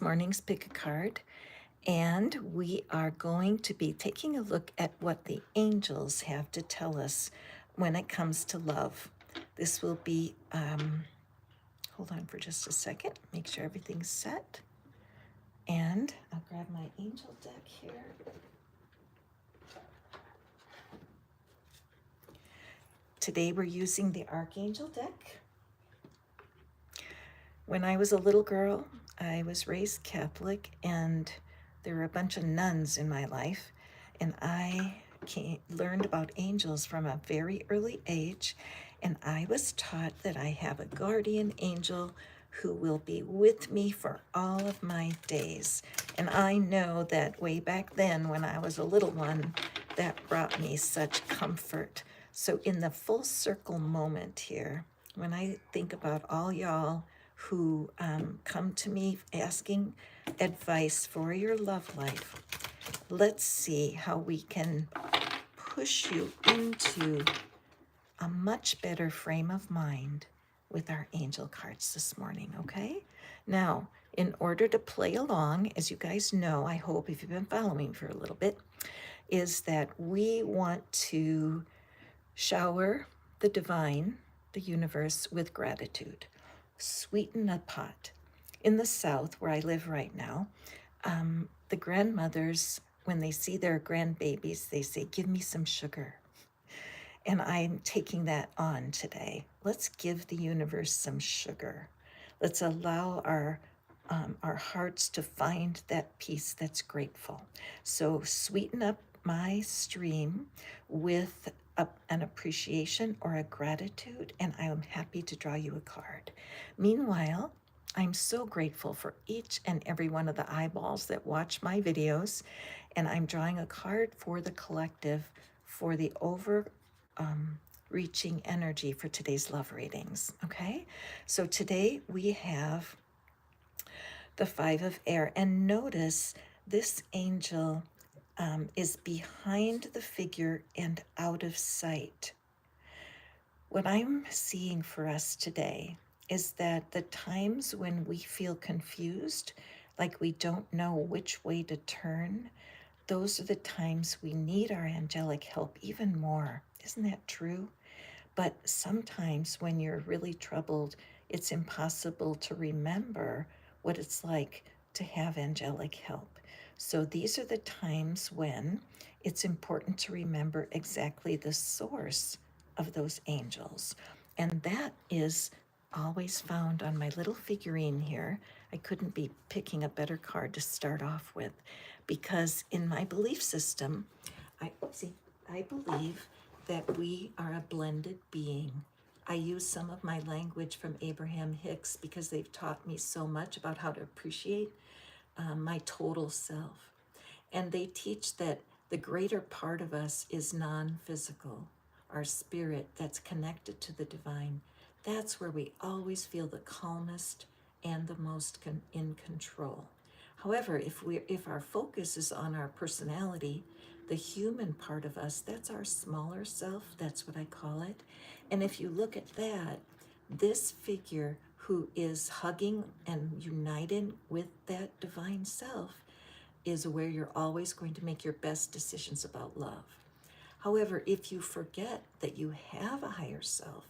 morning's Pick a Card, and we are going to be taking a look at what the angels have to tell us when it comes to love. This will be, hold on for just a second, make sure everything's set. And I'll grab my angel deck here. Today we're using the Archangel deck. When I was a little girl, I was raised Catholic, and there were a bunch of nuns in my life, and I learned about angels from a very early age, and I was taught that I have a guardian angel who will be with me for all of my days. And I know that way back then when I was a little one, that brought me such comfort. So in the full circle moment here, when I think about all y'all who come to me asking advice for your love life, let's see how we can push you into a much better frame of mind with our angel cards this morning, okay? Now, in order to play along, as you guys know, I hope if you've been following for a little bit, is that we want to shower the divine, the universe, with gratitude. Sweeten a pot. In the South, where I live right now, the grandmothers, when they see their grandbabies, they say, "Give me some sugar." And I'm taking that on today. Let's give the universe some sugar. Let's allow our hearts to find that peace that's grateful. So sweeten up my stream with an appreciation or a gratitude, and I am happy to draw you a card. Meanwhile, I'm so grateful for each and every one of the eyeballs that watch my videos, and I'm drawing a card for the collective for the reaching energy for today's love readings, okay? So today we have the Five of Air, and notice this angel is behind the figure and out of sight. What I'm seeing for us today is that the times when we feel confused, like we don't know which way to turn, those are the times we need our angelic help even more. Isn't that true? But sometimes when you're really troubled, it's impossible to remember what it's like to have angelic help. So these are the times when it's important to remember exactly the source of those angels. And that is always found on my little figurine here. I couldn't be picking a better card to start off with, because in my belief system, I believe that we are a blended being. I use some of my language from Abraham Hicks because they've taught me so much about how to appreciate my total self. And they teach that the greater part of us is non-physical, our spirit that's connected to the divine. That's where we always feel the calmest and the most in control. However, if our focus is on our personality, the human part of us, that's our smaller self, that's what I call it. And if you look at that, this figure who is hugging and united with that divine self is where you're always going to make your best decisions about love. However, if you forget that you have a higher self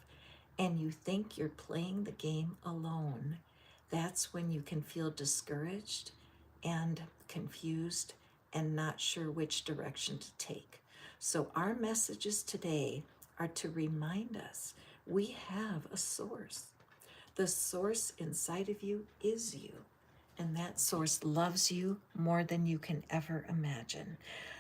and you think you're playing the game alone, that's when you can feel discouraged and confused and not sure which direction to take. So our messages today are to remind us we have a source. The source inside of you is you, and that source loves you more than you can ever imagine.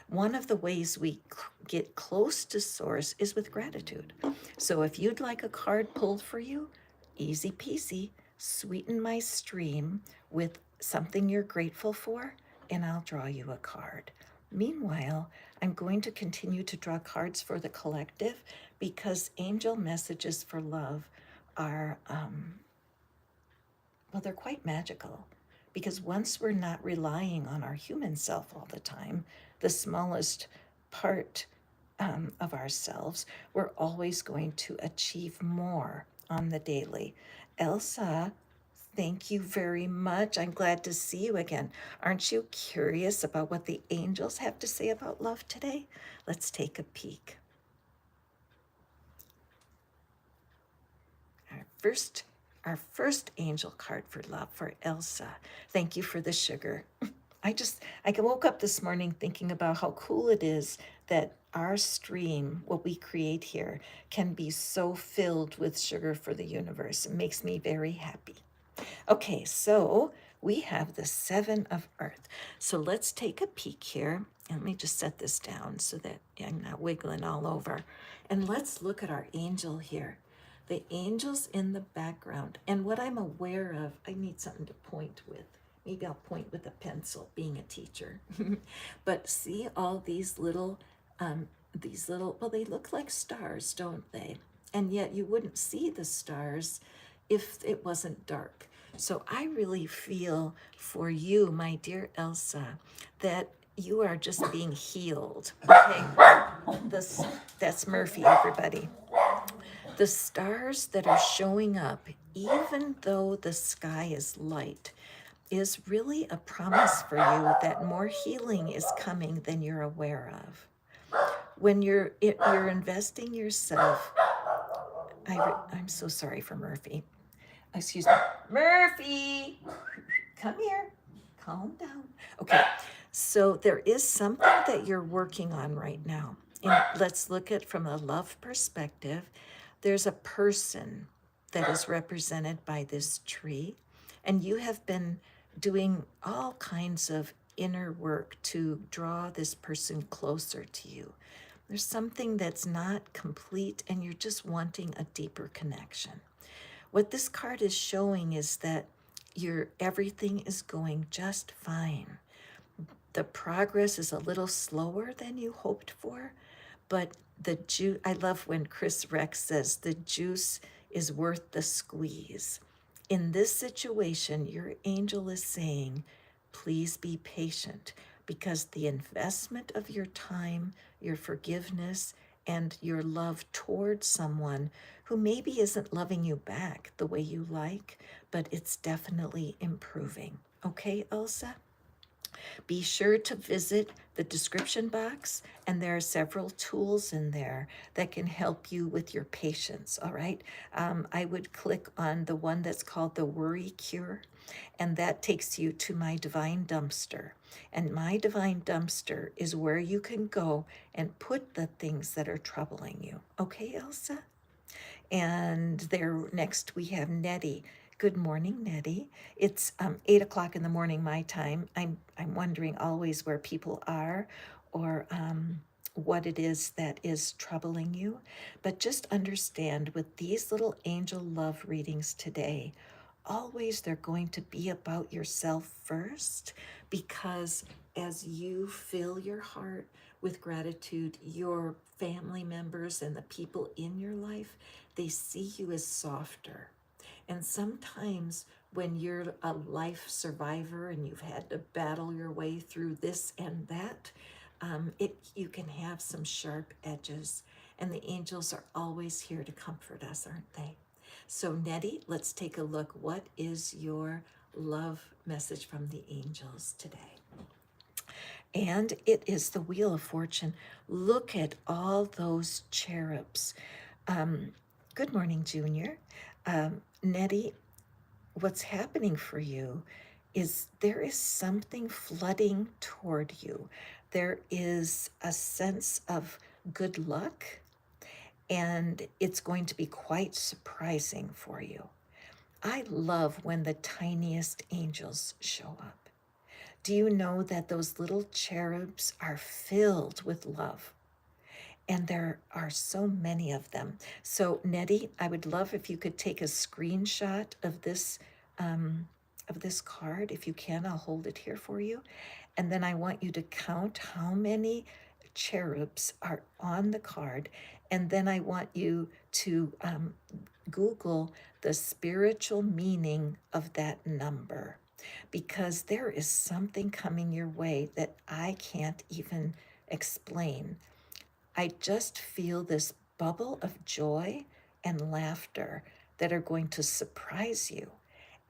One of the ways we get close to source is with gratitude. So if you'd like a card pulled for you, easy peasy, sweeten my stream with something you're grateful for, and I'll draw you a card. Meanwhile, I'm going to continue to draw cards for the collective because angel messages for love are, well, they're quite magical. Because once we're not relying on our human self all the time, the smallest part of ourselves, we're always going to achieve more on the daily. Elsa, Thank you very much. I'm glad to see you again. Aren't you curious about what the angels have to say about love today? Let's take a peek. Our first our first angel card for love for Elsa. Thank you for the sugar. I woke up this morning thinking about how cool it is that our stream, what we create here, can be so filled with sugar for the universe. It makes me very happy. Okay, so we have the Seven of Earth. So let's take a peek here. And let me just set this down so that I'm not wiggling all over. And let's look at our angel here. The angel's in the background. And what I'm aware of, I need something to point with. Maybe I'll point with a pencil, being a teacher. But see all well, they look like stars, don't they? And yet you wouldn't see the stars if it wasn't dark. So I really feel for you, my dear Elsa, that you are just being healed. Okay, that's Murphy, everybody. The stars that are showing up, even though the sky is light, is really a promise for you that more healing is coming than you're aware of. When you're investing yourself, I'm so sorry for Murphy. Excuse me, Murphy, come here, calm down. Okay, so there is something that you're working on right now. And let's look at from a love perspective. There's a person that is represented by this tree, and you have been doing all kinds of inner work to draw this person closer to you. There's something that's not complete, and you're just wanting a deeper connection. What this card is showing is that everything is going just fine. The progress is a little slower than you hoped for, but I love when Chris Rex says the juice is worth the squeeze. In this situation, your angel is saying, please be patient, because the investment of your time, your forgiveness, and your love towards someone who maybe isn't loving you back the way you like, but it's definitely improving. Okay, Elsa? Be sure to visit the description box, and there are several tools in there that can help you with your patience, all right? I would click on the one that's called the Worry Cure, and that takes you to my Divine Dumpster. And my Divine Dumpster is where you can go and put the things that are troubling you. Okay, Elsa? And there next we have Netty. Good morning, Netty. It's 8 o'clock in the morning my time. I'm wondering always where people are, or what it is that is troubling you. But just understand, with these little angel love readings today, always they're going to be about yourself first, because as you fill your heart with gratitude, your family members and the people in your life, they see you as softer. And sometimes when you're a life survivor and you've had to battle your way through this and that, you can have some sharp edges. And the angels are always here to comfort us, aren't they? So Nettie, let's take a look. What is your love message from the angels today? And it is the Wheel of Fortune. Look at all those cherubs. Good morning, Junior. Nettie, what's happening for you is there is something flooding toward you. There is a sense of good luck, and it's going to be quite surprising for you. I love when the tiniest angels show up. Do you know that those little cherubs are filled with love? And there are so many of them. So Nettie, I would love if you could take a screenshot of this card. If you can, I'll hold it here for you. And then I want you to count how many cherubs are on the card. And then I want you to Google the spiritual meaning of that number, because there is something coming your way that I can't even explain. I just feel this bubble of joy and laughter that are going to surprise you.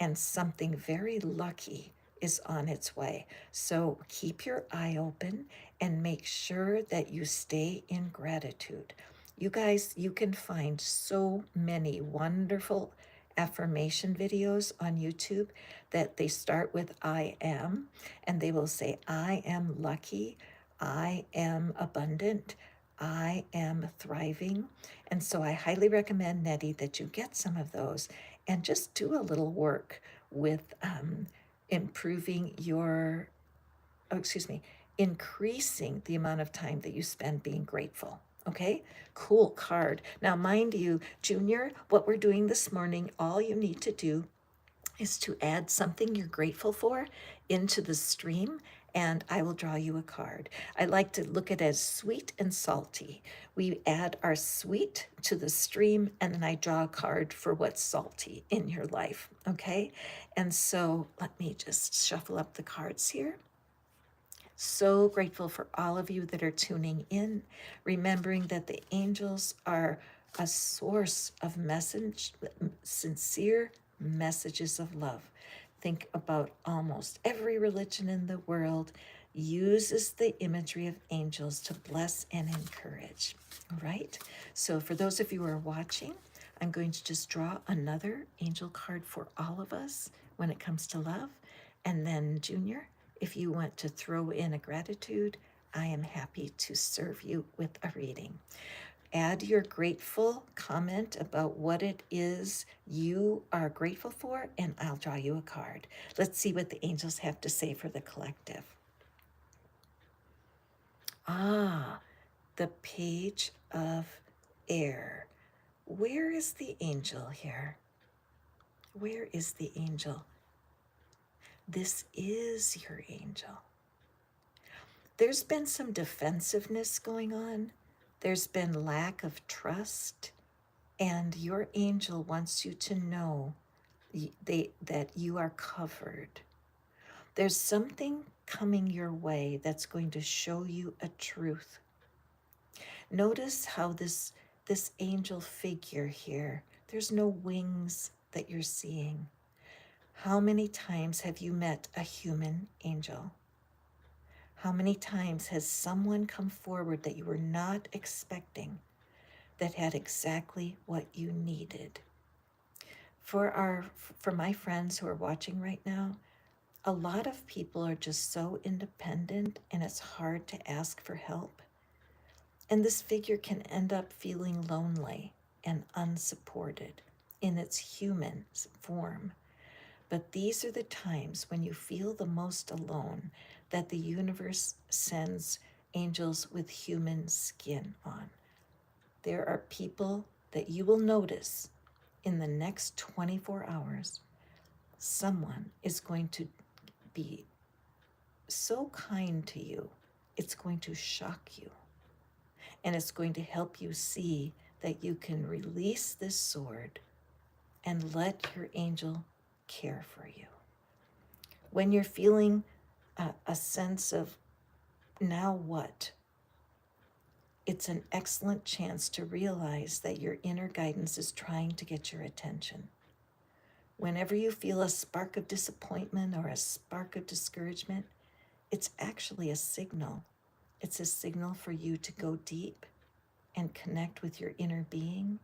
and something very lucky is on its way. So keep your eye open and make sure that you stay in gratitude. You guys, you can find so many wonderful affirmation videos on YouTube that they start with I am, and they will say, I am lucky, I am abundant, I am thriving. And so I highly recommend, Netty, that you get some of those and just do a little work with improving your, oh, excuse me, increasing the amount of time that you spend being grateful. Okay, cool card. Now, mind you, Junior, what we're doing this morning, all you need to do is to add something you're grateful for into the stream, and I will draw you a card. I like to look at it as sweet and salty. We add our sweet to the stream, and then I draw a card for what's salty in your life, okay? And so let me just shuffle up the cards here. So grateful for all of you that are tuning in, remembering that the angels are a source of sincere messages of love. Think about almost every religion in the world uses the imagery of angels to bless and encourage. All right? So for those of you who are watching, I'm going to just draw another angel card for all of us when it comes to love. And then, Junior, if you want to throw in a gratitude, I am happy to serve you with a reading. Add your grateful comment about what it is you are grateful for, and I'll draw you a card. Let's see what the angels have to say for the collective. Ah, the Page of Air. Where is the angel here? Where is the angel? This is your angel. There's been some defensiveness going on. There's been lack of trust. And your angel wants you to know that you are covered. There's something coming your way that's going to show you a truth. Notice how this angel figure here, there's no wings that you're seeing. How many times have you met a human angel? How many times has someone come forward that you were not expecting that had exactly what you needed? For my friends who are watching right now, a lot of people are just so independent and it's hard to ask for help. And this figure can end up feeling lonely and unsupported in its human form. But these are the times when you feel the most alone that the universe sends angels with human skin on. There are people that you will notice in the next 24 hours. Someone is going to be so kind to you, it's going to shock you. And it's going to help you see that you can release this sword and let your angel care for you. When you're feeling a sense of now what, it's an excellent chance to realize that your inner guidance is trying to get your attention. Whenever you feel a spark of disappointment or a spark of discouragement, it's actually a signal. It's a signal for you to go deep and connect with your inner being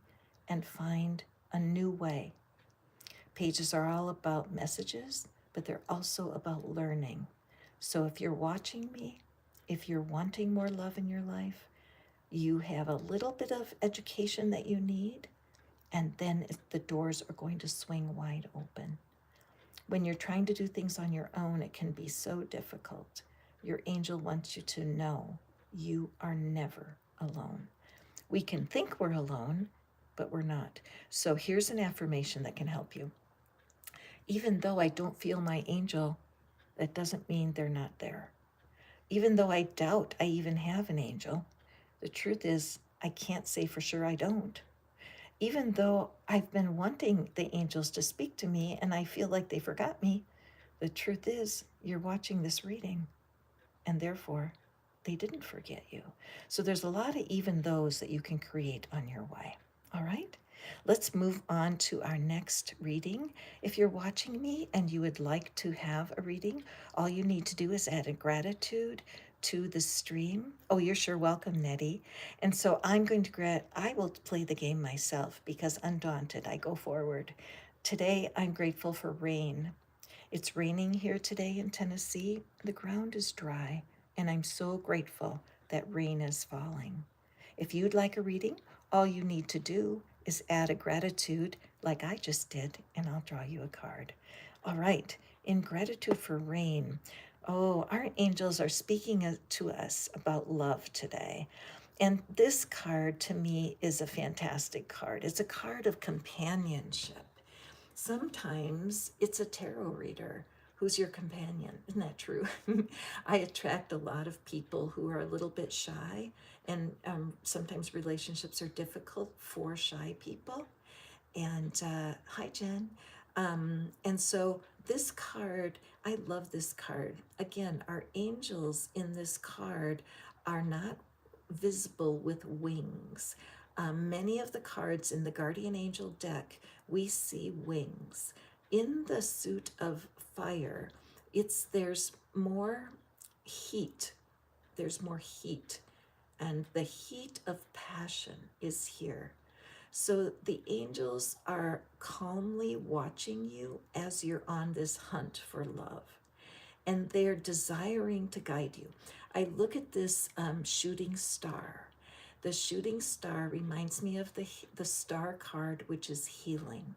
and find a new way. Pages are all about messages, but they're also about learning. So if you're watching me, if you're wanting more love in your life, you have a little bit of education that you need, and then the doors are going to swing wide open. When you're trying to do things on your own, it can be so difficult. Your angel wants you to know you are never alone. We can think we're alone, but we're not. So here's an affirmation that can help you. Even though I don't feel my angel, that doesn't mean they're not there. Even though I doubt I even have an angel, the truth is I can't say for sure I don't. Even though I've been wanting the angels to speak to me and I feel like they forgot me, the truth is you're watching this reading and therefore they didn't forget you. So there's a lot of even those that you can create on your way. All right? Let's move on to our next reading. If you're watching me and you would like to have a reading, all you need to do is add a gratitude to the stream. Oh, you're sure welcome, Netty. And so I will play the game myself because undaunted, I go forward. Today, I'm grateful for rain. It's raining here today in Tennessee. The ground is dry, and I'm so grateful that rain is falling. If you'd like a reading, all you need to do is add a gratitude like I just did, and I'll draw you a card. All right, in gratitude for rain. Oh, our angels are speaking to us about love today. And this card to me is a fantastic card. It's a card of companionship. Sometimes it's a tarot reader who's your companion. Isn't that true? I attract a lot of people who are a little bit shy, and sometimes relationships are difficult for shy people. And hi, Jen. And so this card, I love this card. Again, our angels in this card are not visible with wings. Many of the cards in the Guardian Angel deck, we see wings. In the suit of fire, there's more heat. There's more heat, and the heat of passion is here. So the angels are calmly watching you as you're on this hunt for love, and they're desiring to guide you. I look at this shooting star. The shooting star reminds me of the star card, which is healing.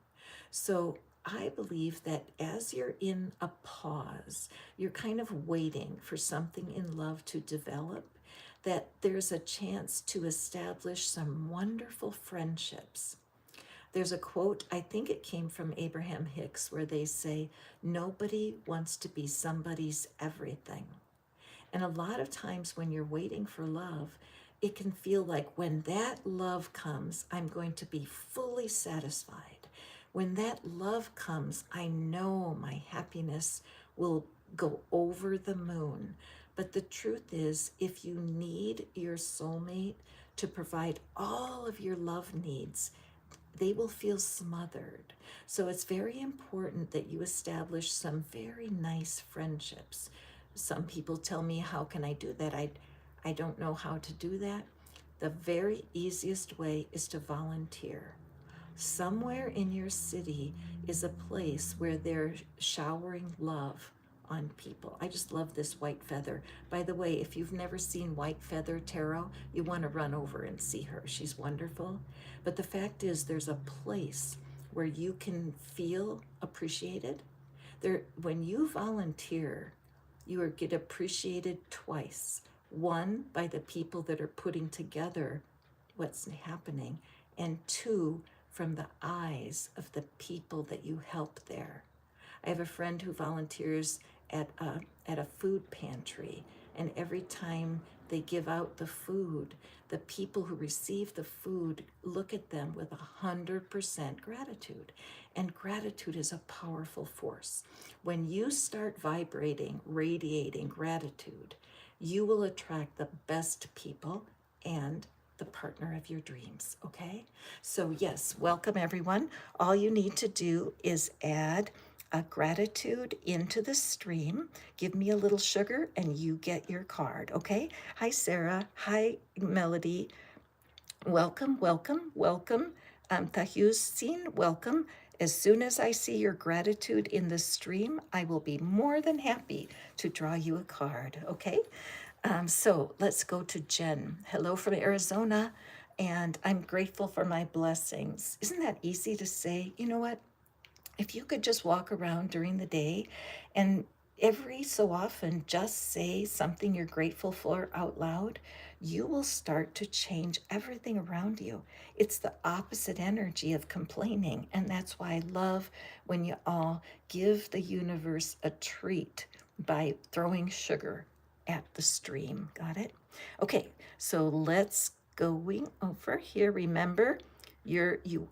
So I believe that as you're in a pause, you're kind of waiting for something in love to develop, that there's a chance to establish some wonderful friendships. There's a quote, I think it came from Abraham Hicks, where they say, nobody wants to be somebody's everything. And a lot of times when you're waiting for love, it can feel like when that love comes, I'm going to be fully satisfied. When that love comes, I know my happiness will go over the moon. But the truth is, if you need your soulmate to provide all of your love needs, they will feel smothered. So it's very important that you establish some very nice friendships. Some people tell me, how can I do that? I don't know how to do that. The very easiest way is to volunteer. Somewhere in your city is a place where they're showering love on people. I just love this white feather. By the way, if you've never seen White Feather Tarot, you want to run over and see her. She's wonderful. But the fact is, there's a place where you can feel appreciated. When you volunteer, get appreciated twice. One, by the people that are putting together what's happening, and two, from the eyes of the people that you help there. I have a friend who volunteers at a food pantry, and every time they give out the food, the people who receive the food look at them with 100% gratitude. And gratitude is a powerful force. When you start vibrating, radiating gratitude, you will attract the best people and the partner of your dreams, okay? So yes, welcome everyone. All you need to do is add a gratitude into the stream. Give me a little sugar and you get your card, okay? Hi, Sarah. Hi, Melody. Welcome, welcome, welcome. Tahusin, welcome. As soon as I see your gratitude in the stream, I will be more than happy to draw you a card, okay? So let's go to Jen. Hello from Arizona, and I'm grateful for my blessings. Isn't that easy to say? You know what? If you could just walk around during the day and every so often just say something you're grateful for out loud, you will start to change everything around you. It's the opposite energy of complaining. And that's why I love when you all give the universe a treat by throwing sugar at the stream. Got it? Okay, so let's going over here. Remember, you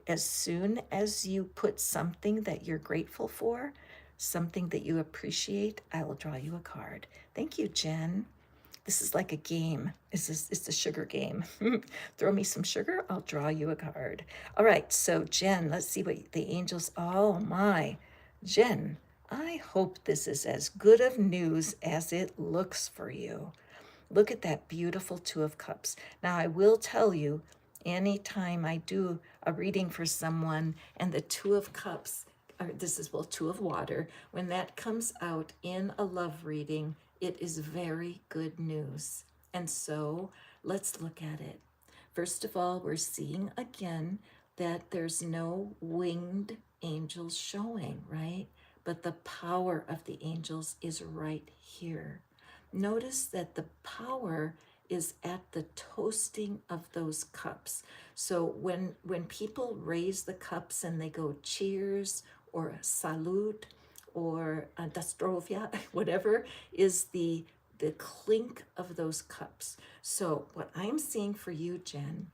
as soon as you put something that you're grateful for, something that you appreciate, I will draw you a card. Thank you, Jen. This is like a game. It's a sugar game. Throw me some sugar, I'll draw you a card. All right, so Jen, let's see what the angels. Oh my, Jen, I hope this is as good of news as it looks for you. Look at that beautiful Two of Cups. Now, I will tell you, anytime I do a reading for someone and the Two of Cups, or this is, well, Two of Water, when that comes out in a love reading, it is very good news. And so let's look at it. First of all, we're seeing again that there's no winged angels showing, right? But the power of the angels is right here. Notice that the power is at the toasting of those cups. So when people raise the cups and they go cheers or salute or dastrovia, whatever is the clink of those cups. So what I'm seeing for you, Jen,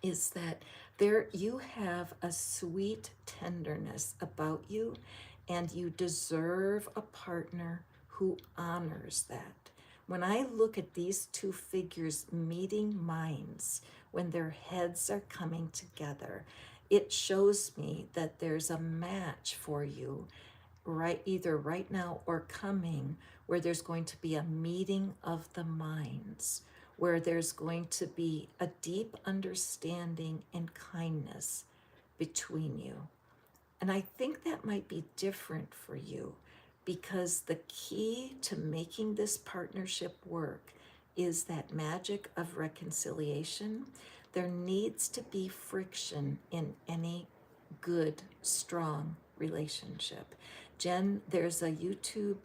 is that there you have a sweet tenderness about you, and you deserve a partner who honors that. When I look at these two figures meeting minds, when their heads are coming together, it shows me that there's a match for you, right, either right now or coming, where there's going to be a meeting of the minds, where there's going to be a deep understanding and kindness between you. And I think that might be different for you, because the key to making this partnership work is that magic of reconciliation. There needs to be friction in any good, strong relationship. Jen, there's a YouTube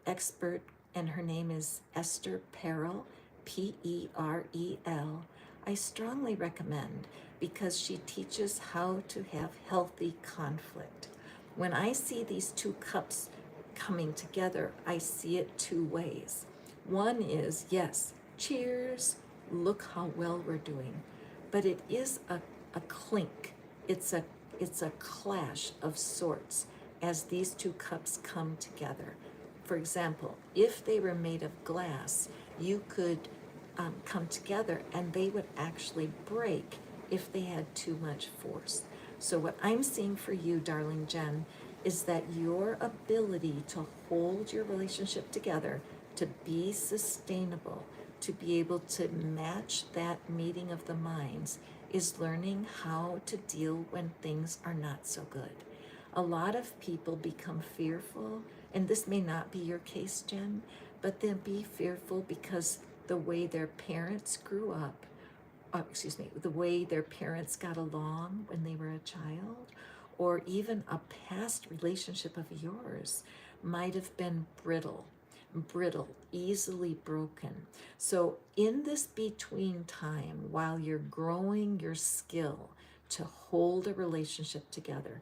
expert, and her name is Esther Perel, Perel. I strongly recommend, because she teaches how to have healthy conflict. When I see these two cups coming together, I see it two ways. One is, yes, cheers, look how well we're doing. But it is a clink. It's a clash of sorts as these two cups come together. For example, if they were made of glass, you could come together and they would actually break if they had too much force. So what I'm seeing for you, darling Jen, is that your ability to hold your relationship together, to be sustainable, to be able to match that meeting of the minds, is learning how to deal when things are not so good. A lot of people become fearful, and this may not be your case, Jen, but they'll be fearful because the way their parents grew up, the way their parents got along when they were a child, or even a past relationship of yours might have been brittle, easily broken. So in this between time, while you're growing your skill to hold a relationship together,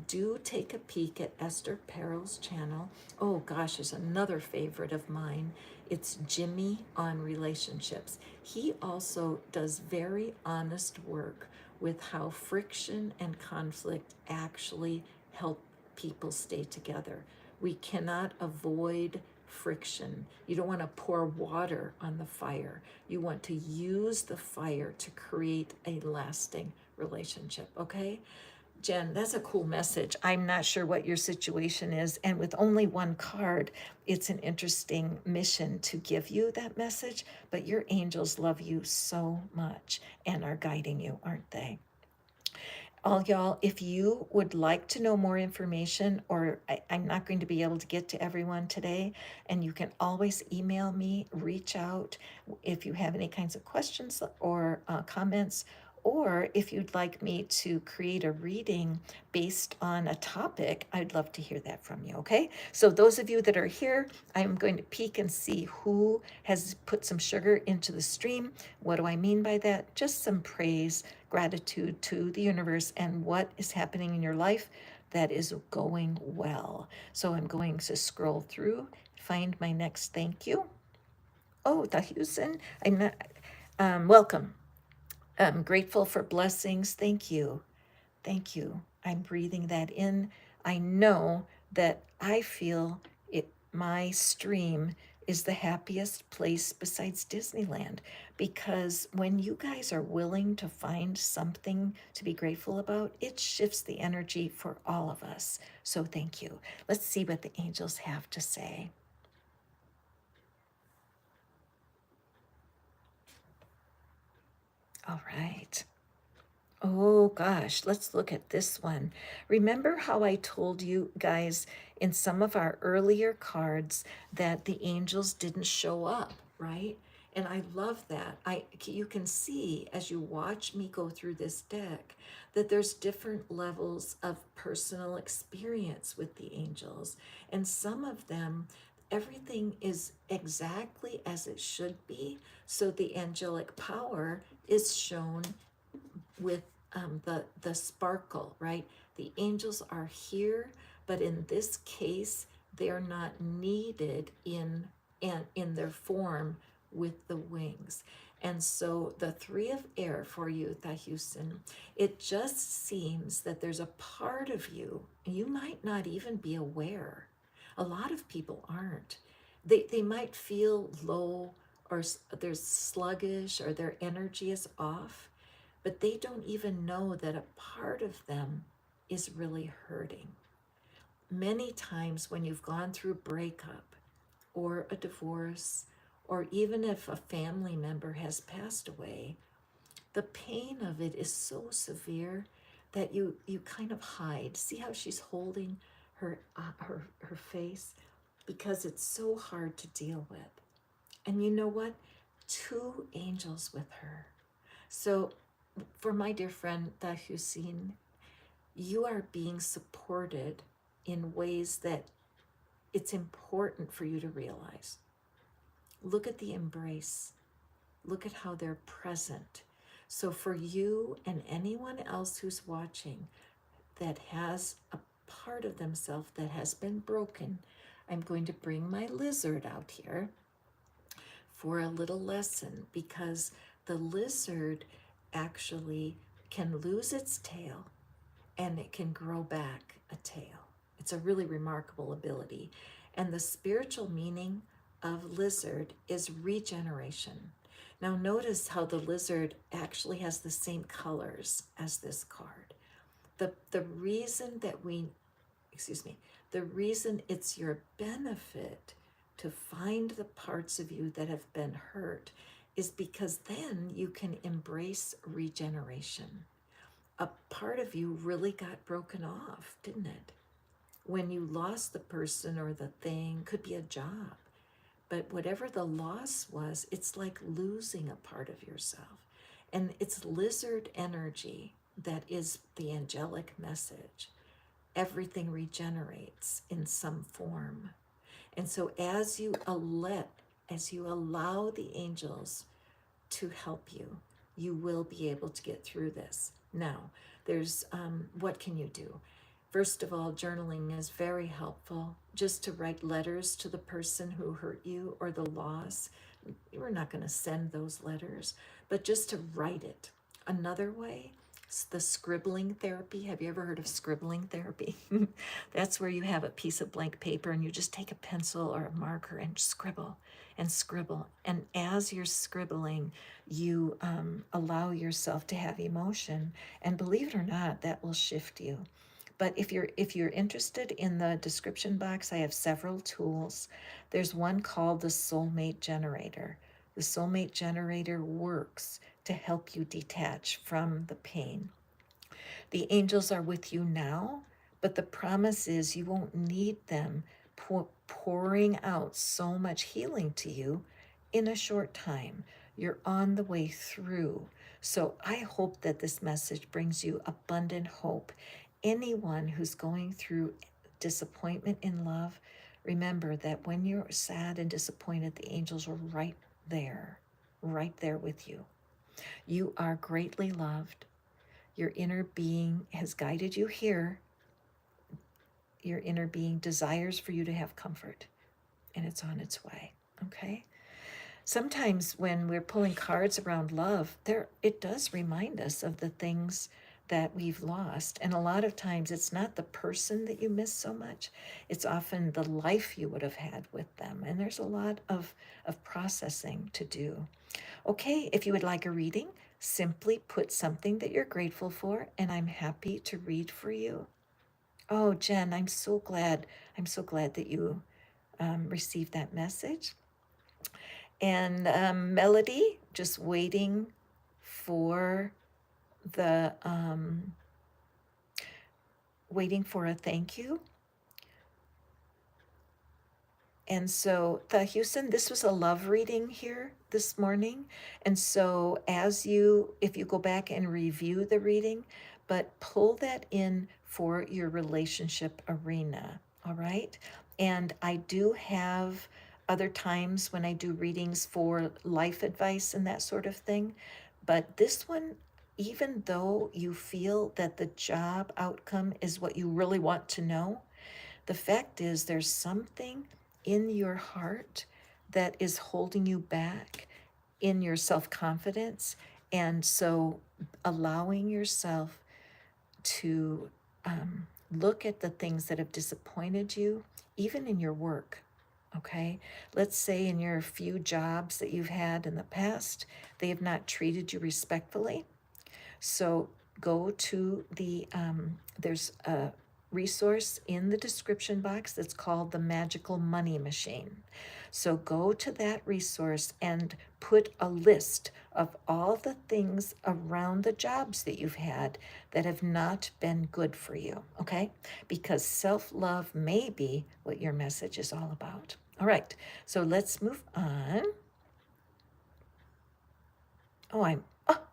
do take a peek at Esther Perel's channel. Oh gosh, there's another favorite of mine. It's Jimmy on relationships. He also does very honest work with how friction and conflict actually help people stay together. We cannot avoid friction. You don't want to pour water on the fire. You want to use the fire to create a lasting relationship, okay? Jen, that's a cool message. I'm not sure what your situation is, and with only one card, it's an interesting mission to give you that message, but your angels love you so much and are guiding you, aren't they? All y'all, if you would like to know more information, or I'm not going to be able to get to everyone today, and you can always email me, reach out if you have any kinds of questions or comments, or if you'd like me to create a reading based on a topic, I'd love to hear that from you, okay? So those of you that are here, I'm going to peek and see who has put some sugar into the stream. What do I mean by that? Just some praise, gratitude to the universe and what is happening in your life that is going well. So I'm going to scroll through, find my next thank you. Oh, Tahusen, I'm not, welcome. I'm grateful for blessings. Thank you. Thank you. I'm breathing that in. I know that I feel it, my stream is the happiest place besides Disneyland, because when you guys are willing to find something to be grateful about, it shifts the energy for all of us. So thank you. Let's see what the angels have to say. All right. Oh gosh, let's look at this one. Remember how I told you guys in some of our earlier cards that the angels didn't show up, right? And I love that. You can see as you watch me go through this deck that there's different levels of personal experience with the angels. And some of them, everything is exactly as it should be. So the angelic power is shown with the sparkle, right? The angels are here, but in this case, they're not needed in their form with the wings. And so the three of air for you, Tahusin, it just seems that there's a part of you, you might not even be aware. A lot of people aren't. They might feel low or they're sluggish or their energy is off, but they don't even know that a part of them is really hurting. Many times when you've gone through a breakup or a divorce, or even if a family member has passed away, the pain of it is so severe that you kind of hide. See how she's holding her face? Because it's so hard to deal with. And you know what? Two angels with her. So for my dear friend Tahusin, you are being supported in ways that it's important for you to realize. Look at the embrace. Look at how they're present. So for you and anyone else who's watching that has a part of themselves that has been broken, I'm going to bring my lizard out here for a little lesson, because the lizard actually can lose its tail and it can grow back a tail. It's a really remarkable ability. And the spiritual meaning of lizard is regeneration. Now notice how the lizard actually has the same colors as this card. The reason that the reason it's your benefit to find the parts of you that have been hurt is because then you can embrace regeneration. A part of you really got broken off, didn't it? When you lost the person or the thing, could be a job, but whatever the loss was, it's like losing a part of yourself. And it's lizard energy that is the angelic message. Everything regenerates in some form. And so as you allow the angels to help you, you will be able to get through this. Now, there's what can you do? First of all, journaling is very helpful. Just to write letters to the person who hurt you or the loss. We're not going to send those letters, but just to write it. Another way, the scribbling therapy. Have you ever heard of scribbling therapy? That's where you have a piece of blank paper and you just take a pencil or a marker and scribble and scribble. And as you're scribbling, you allow yourself to have emotion. And believe it or not, that will shift you. But if you're interested, in the description box, I have several tools. There's one called the Soulmate Generator. The Soulmate Generator works to help you detach from the pain. The angels are with you now, but the promise is you won't need them pouring out so much healing to you in a short time. You're on the way through. So I hope that this message brings you abundant hope. Anyone who's going through disappointment in love, remember that when you're sad and disappointed, the angels are right there with you. You are greatly loved. Your inner being has guided you here. Your inner being desires for you to have comfort, and it's on its way, okay? Sometimes when we're pulling cards around love, it does remind us of the things that we've lost. And a lot of times it's not the person that you miss so much, it's often the life you would have had with them. And there's a lot of processing to do. Okay, if you would like a reading, simply put something that you're grateful for, and I'm happy to read for you. Oh, Jen, I'm so glad. I'm so glad that you received that message. And Melody, just for the waiting for a thank you. And so, Houston, this was a love reading here this morning. And so, if you go back and review the reading, but pull that in for your relationship arena, all right? And I do have other times when I do readings for life advice and that sort of thing. But this one, even though you feel that the job outcome is what you really want to know, the fact is, there's something in your heart that is holding you back in your self confidence. And so, allowing yourself to look at the things that have disappointed you, even in your work. Okay, let's say in your few jobs that you've had in the past, they have not treated you respectfully. So go to there's a resource in the description box that's called the Magical Money Machine. So go to that resource and put a list of all the things around the jobs that you've had that have not been good for you, okay? Because self love may be what your message is all about. All right, so let's move on.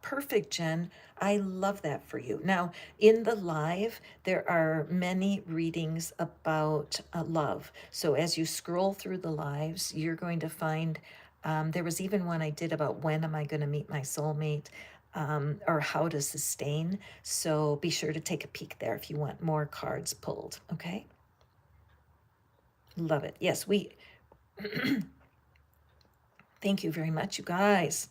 Perfect, Jen. I love that for you. Now, in the live, there are many readings about love. So as you scroll through the lives, you're going to find there was even one I did about when am I going to meet my soulmate, or how to sustain. So be sure to take a peek there if you want more cards pulled. Okay. Love it. Yes, thank you very much, you guys.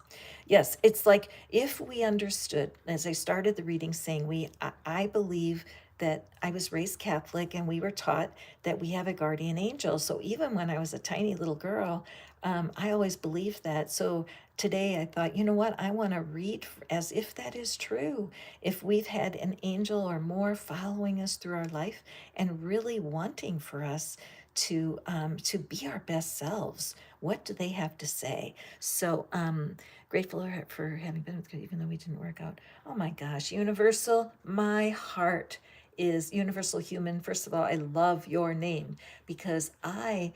Yes, it's like if we understood, as I started the reading saying, I believe that I was raised Catholic and we were taught that we have a guardian angel. So even when I was a tiny little girl, I always believed that. So today I thought, you know what? I want to read as if that is true. If we've had an angel or more following us through our life and really wanting for us to be our best selves. What do they have to say? So grateful for having been with you, even though we didn't work out. Oh my gosh, Universal, my heart is Universal Human. First of all, I love your name because I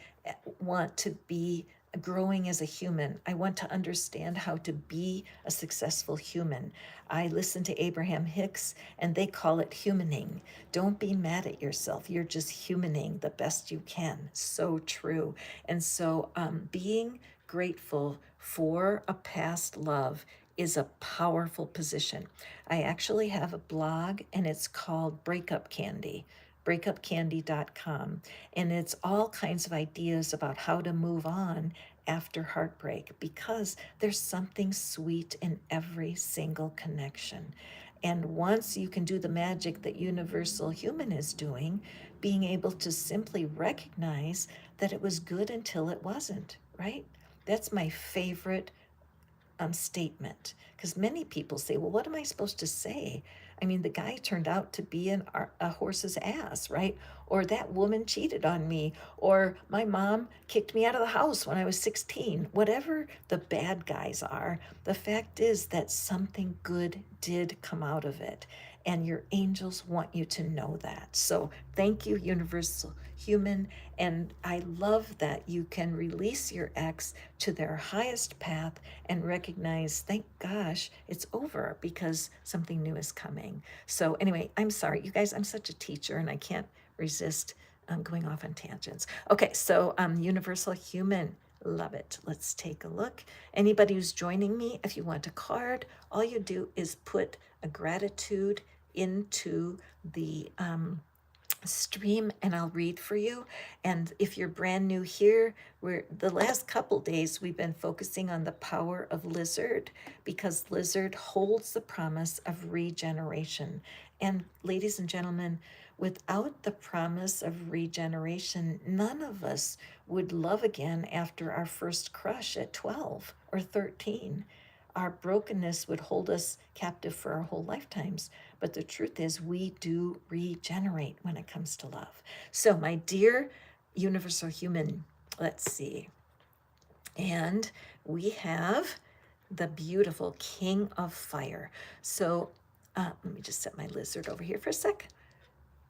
want to be growing as a human. I want to understand how to be a successful human. I listen to Abraham Hicks and they call it humaning. Don't be mad at yourself. You're just humaning the best you can. So true. And so being grateful for a past love is a powerful position. I actually have a blog and it's called Breakup Candy, breakupcandy.com. And it's all kinds of ideas about how to move on after heartbreak because there's something sweet in every single connection. And once you can do the magic that Universal Human is doing, being able to simply recognize that it was good until it wasn't, right? That's my favorite statement because many people say, well, what am I supposed to say? I mean, the guy turned out to be a horse's ass, right? Or that woman cheated on me, or my mom kicked me out of the house when I was 16. Whatever the bad guys are, the fact is that something good did come out of it. And your angels want you to know that. So thank you, Universal Human. And I love that you can release your ex to their highest path and recognize, thank gosh, it's over because something new is coming. So anyway, I'm sorry, you guys, I'm such a teacher and I can't resist going off on tangents. Okay, so Universal Human. Love it. Let's take a look. Anybody who's joining me, if you want a card, all you do is put a gratitude into the stream and I'll read for you. And if you're brand new here, we're the last couple days we've been focusing on the power of lizard, because lizard holds the promise of regeneration. And ladies and gentlemen, without the promise of regeneration, none of us would love again after our first crush at 12 or 13. Our brokenness would hold us captive for our whole lifetimes. But the truth is, we do regenerate when it comes to love. So, my dear universal human, let's see. And we have the beautiful King of Fire. So, let me just set my lizard over here for a sec.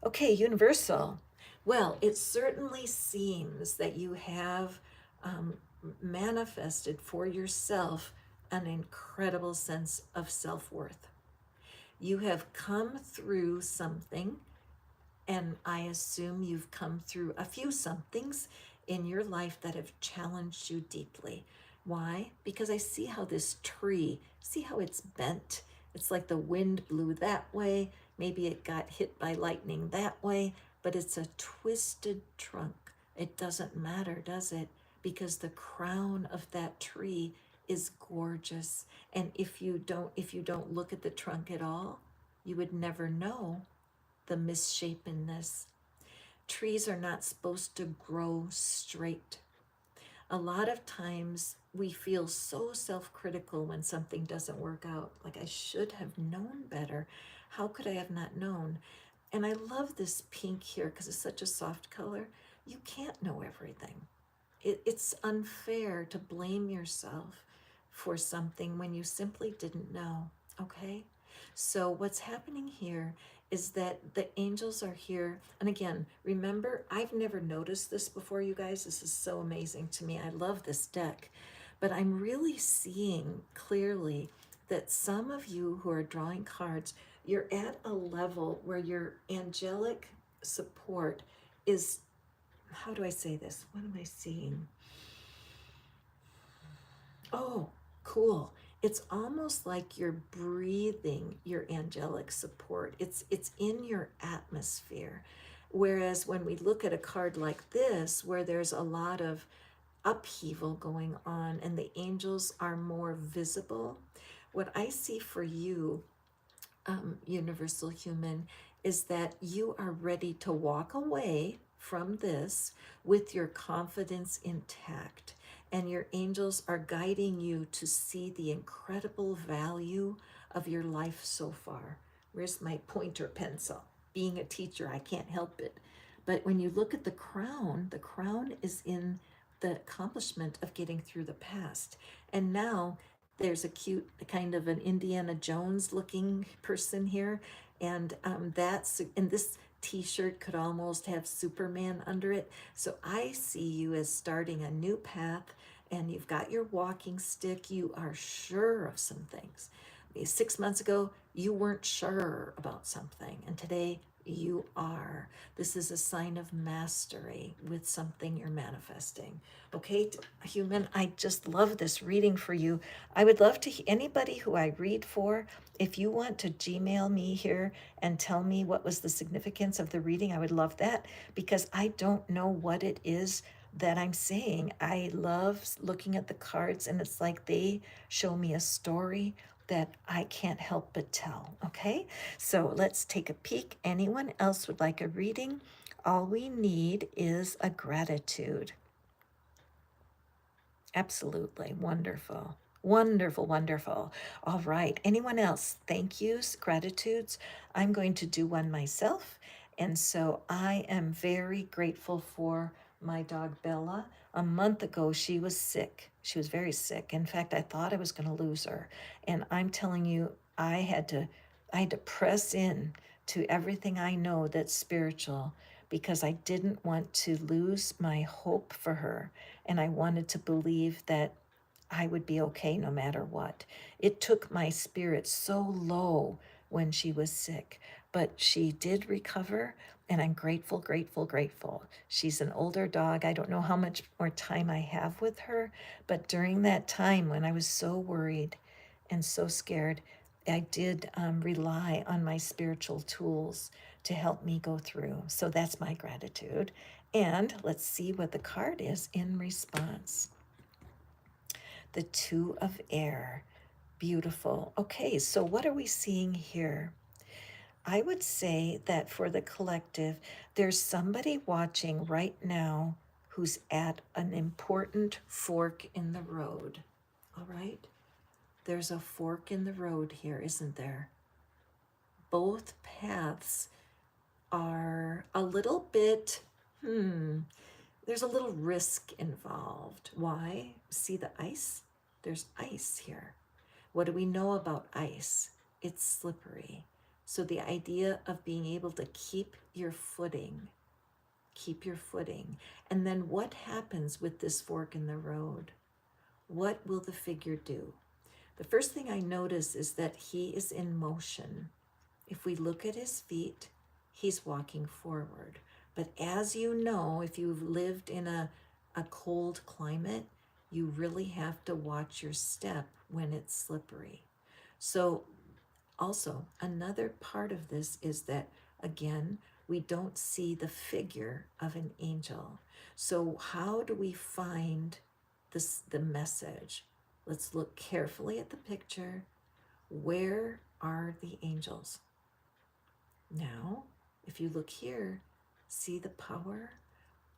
Okay, universal. Well, it certainly seems that you have um, manifested for yourself an incredible sense of self-worth. You have come through something, and I assume you've come through a few somethings in your life that have challenged you deeply. Why? Because I see how this tree, see how it's bent. It's like the wind blew that way. Maybe it got hit by lightning that way, but it's a twisted trunk. It doesn't matter, does it? Because the crown of that tree is gorgeous. And if you don't look at the trunk at all, you would never know the misshapenness. Trees are not supposed to grow straight. A lot of times we feel so self-critical when something doesn't work out. Like, I should have known better. How could I have not known? And I love this pink here because it's such a soft color. You can't know everything. It's unfair to blame yourself for something when you simply didn't know, okay? So what's happening here is that the angels are here. And again, remember, I've never noticed this before, you guys. This is so amazing to me. I love this deck. But I'm really seeing clearly that some of you who are drawing cards, you're at a level where your angelic support is, how do I say this? What am I seeing? Oh, cool. It's almost like you're breathing your angelic support. It's in your atmosphere. Whereas when we look at a card like this, where there's a lot of upheaval going on and the angels are more visible, what I see for you, universal human, is that you are ready to walk away from this with your confidence intact. And your angels are guiding you to see the incredible value of your life so far. Where's my pointer pencil? Being a teacher, I can't help it. But when you look at the crown is in the accomplishment of getting through the past. And now there's a cute kind of an Indiana Jones looking person here. And this t-shirt could almost have Superman under it. So I see you as starting a new path, and you've got your walking stick. You are sure of some things. 6 months ago, you weren't sure about something, and today you are. This is a sign of mastery with something you're manifesting. Okay, human, I just love this reading for you. I would love to, anybody who I read for, if you want to Gmail me here and tell me what was the significance of the reading, I would love that, because I don't know what it is that I'm saying. I love looking at the cards, and it's like they show me a story that I can't help but tell. Okay, so let's take a peek. Anyone else would like a reading? All we need is a gratitude. Absolutely wonderful. Wonderful, wonderful. All right. Anyone else? Thank yous, gratitudes. I'm going to do one myself. And so I am very grateful for my dog Bella. A month ago, she was sick. She was very sick. In fact, I thought I was going to lose her. And I'm telling you, I had to press in to everything I know that's spiritual, because I didn't want to lose my hope for her. And I wanted to believe that I would be okay no matter what. It took my spirit so low when she was sick, but she did recover, and I'm grateful, grateful, grateful. She's an older dog. I don't know how much more time I have with her, but during that time when I was so worried and so scared, I did rely on my spiritual tools to help me go through. So that's my gratitude. And let's see what the card is in response. The Two of Air. Beautiful. Okay, so what are we seeing here? I would say that for the collective, there's somebody watching right now who's at an important fork in the road. All right? There's a fork in the road here, isn't there? Both paths are a little bit, there's a little risk involved. Why? See the ice? There's ice here. What do we know about ice? It's slippery. So the idea of being able to keep your footing, And then what happens with this fork in the road? What will the figure do? The first thing I notice is that he is in motion. If we look at his feet, he's walking forward. But as you know, if you've lived in a cold climate, you really have to watch your step when it's slippery. So also, another part of this is that, again, we don't see the figure of an angel. So how do we find the message? Let's look carefully at the picture. Where are the angels? Now, if you look here, see the power?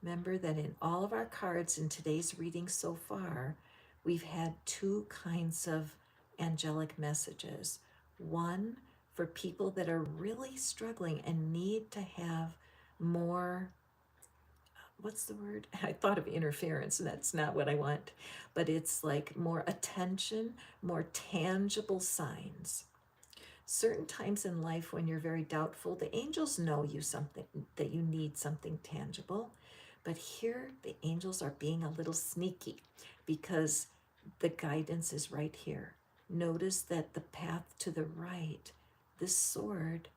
Remember that in all of our cards in today's reading so far, we've had two kinds of angelic messages. One for people that are really struggling and need to have more, what's the word? I thought of interference, and that's not what I want, but it's like more attention, more tangible signs. Certain times in life when you're very doubtful, the angels know you something, that you need something tangible. But here the angels are being a little sneaky because the guidance is right here. Notice that the path to the right, this sword